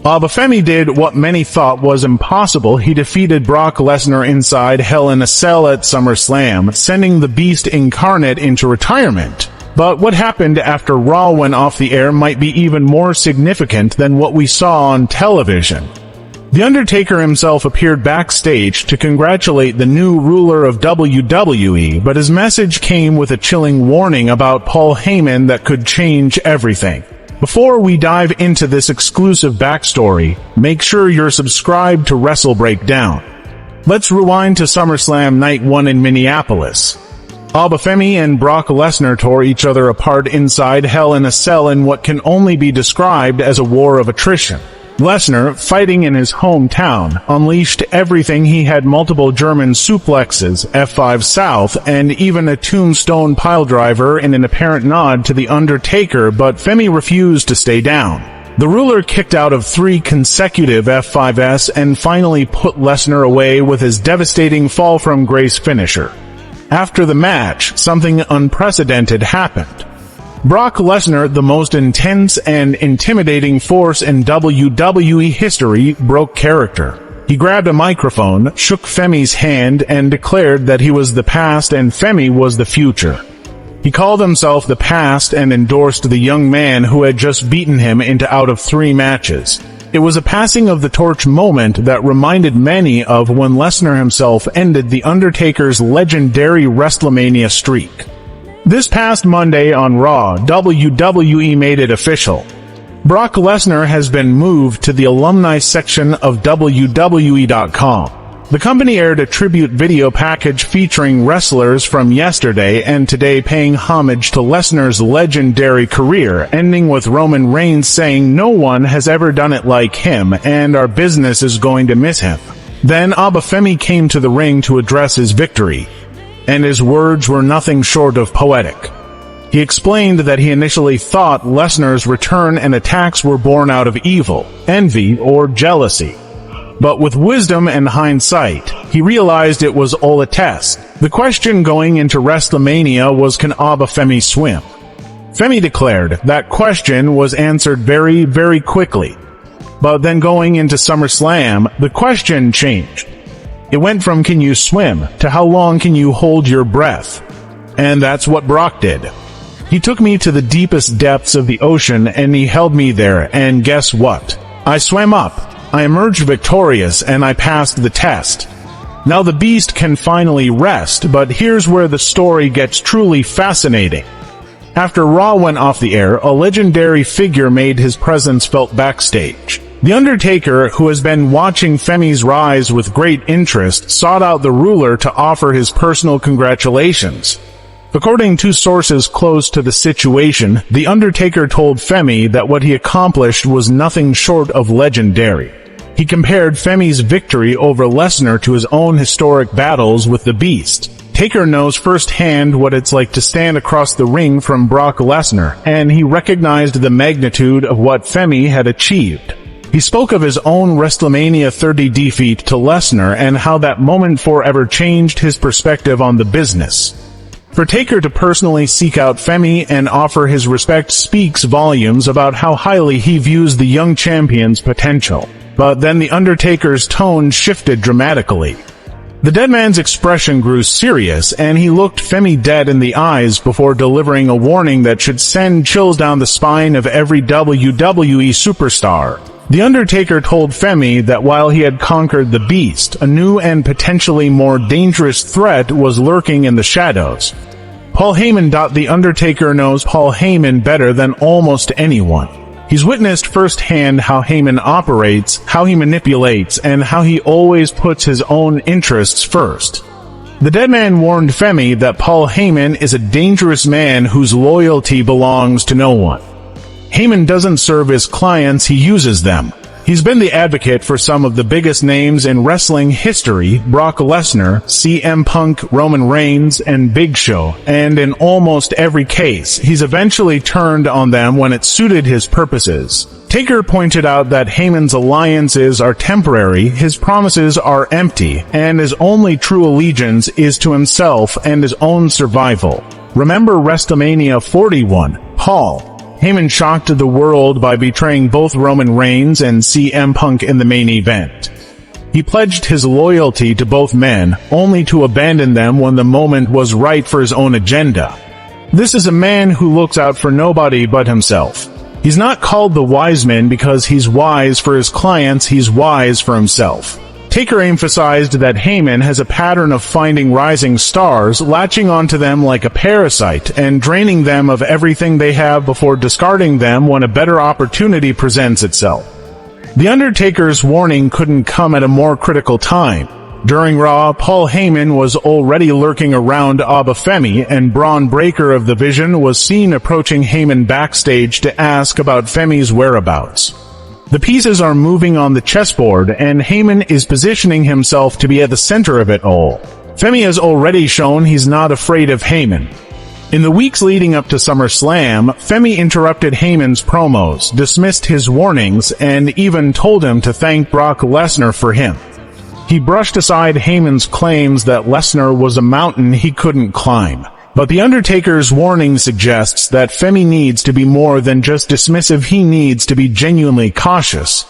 Oba Femi did what many thought was impossible. He defeated Brock Lesnar inside Hell in a Cell at SummerSlam, sending the Beast incarnate into retirement. But what happened after Raw went off the air might be even more significant than what we saw on television. The Undertaker himself appeared backstage to congratulate the new ruler of WWE, but his message came with a chilling warning about Paul Heyman that could change everything. Before we dive into this exclusive backstory, make sure you're subscribed to Wrestle Breakdown. Let's rewind to SummerSlam Night 1 in Minneapolis. Oba Femi and Brock Lesnar tore each other apart inside Hell in a Cell in what can only be described as a war of attrition. Lesnar, fighting in his hometown, unleashed everything. He had multiple German suplexes, F5 South, and even a tombstone piledriver in an apparent nod to The Undertaker, but Femi refused to stay down. The ruler kicked out of 3 consecutive F5s and finally put Lesnar away with his devastating fall from grace finisher. After the match, something unprecedented happened. Brock Lesnar, the most intense and intimidating force in WWE history, broke character. He grabbed a microphone, shook Femi's hand, and declared that he was the past and Femi was the future. He called himself the past and endorsed the young man who had just beaten him out of 3 matches. It was a passing of the torch moment that reminded many of when Lesnar himself ended The Undertaker's legendary WrestleMania streak. This past Monday on Raw, WWE made it official. Brock Lesnar has been moved to the alumni section of WWE.com. The company aired a tribute video package featuring wrestlers from yesterday and today paying homage to Lesnar's legendary career, ending with Roman Reigns saying no one has ever done it like him and our business is going to miss him. Then Oba Femi came to the ring to address his victory, and his words were nothing short of poetic. He explained that he initially thought Lesnar's return and attacks were born out of evil, envy, or jealousy. But with wisdom and hindsight, he realized it was all a test. The question going into WrestleMania was, can Oba Femi swim? Femi declared that question was answered very, very quickly. But then going into SummerSlam, the question changed. It went from can you swim to how long can you hold your breath? And that's what Brock did. He took me to the deepest depths of the ocean and he held me there, and guess what? I swam up, I emerged victorious, and I passed the test. Now the Beast can finally rest, but here's where the story gets truly fascinating. After Raw went off the air, a legendary figure made his presence felt backstage. The Undertaker, who has been watching Femi's rise with great interest, sought out the ruler to offer his personal congratulations. According to sources close to the situation, The Undertaker told Femi that what he accomplished was nothing short of legendary. He compared Femi's victory over Lesnar to his own historic battles with the Beast. Taker knows firsthand what it's like to stand across the ring from Brock Lesnar, and he recognized the magnitude of what Femi had achieved. He spoke of his own WrestleMania 30 defeat to Lesnar and how that moment forever changed his perspective on the business. For Taker to personally seek out Femi and offer his respect speaks volumes about how highly he views the young champion's potential. But then The Undertaker's tone shifted dramatically. The dead man's expression grew serious, and he looked Femi dead in the eyes before delivering a warning that should send chills down the spine of every WWE superstar. The Undertaker told Femi that while he had conquered the Beast, a new and potentially more dangerous threat was lurking in the shadows. Paul Heyman. The Undertaker knows Paul Heyman better than almost anyone. He's witnessed firsthand how Heyman operates, how he manipulates, and how he always puts his own interests first. The dead man warned Femi that Paul Heyman is a dangerous man whose loyalty belongs to no one. Heyman doesn't serve his clients, he uses them. He's been the advocate for some of the biggest names in wrestling history, Brock Lesnar, CM Punk, Roman Reigns, and Big Show, and in almost every case, he's eventually turned on them when it suited his purposes. Taker pointed out that Heyman's alliances are temporary, his promises are empty, and his only true allegiance is to himself and his own survival. Remember WrestleMania 41, Paul Heyman shocked the world by betraying both Roman Reigns and CM Punk in the main event. He pledged his loyalty to both men, only to abandon them when the moment was right for his own agenda. This is a man who looks out for nobody but himself. He's not called the wise man because he's wise for his clients, he's wise for himself. Taker emphasized that Heyman has a pattern of finding rising stars, latching onto them like a parasite, and draining them of everything they have before discarding them when a better opportunity presents itself. The Undertaker's warning couldn't come at a more critical time. During Raw, Paul Heyman was already lurking around Oba Femi, and Braun Breaker of the Vision was seen approaching Heyman backstage to ask about Femi's whereabouts. The pieces are moving on the chessboard, and Heyman is positioning himself to be at the center of it all. Femi has already shown he's not afraid of Heyman. In the weeks leading up to SummerSlam, Femi interrupted Heyman's promos, dismissed his warnings, and even told him to thank Brock Lesnar for him. He brushed aside Heyman's claims that Lesnar was a mountain he couldn't climb. But The Undertaker's warning suggests that Femi needs to be more than just dismissive, he needs to be genuinely cautious.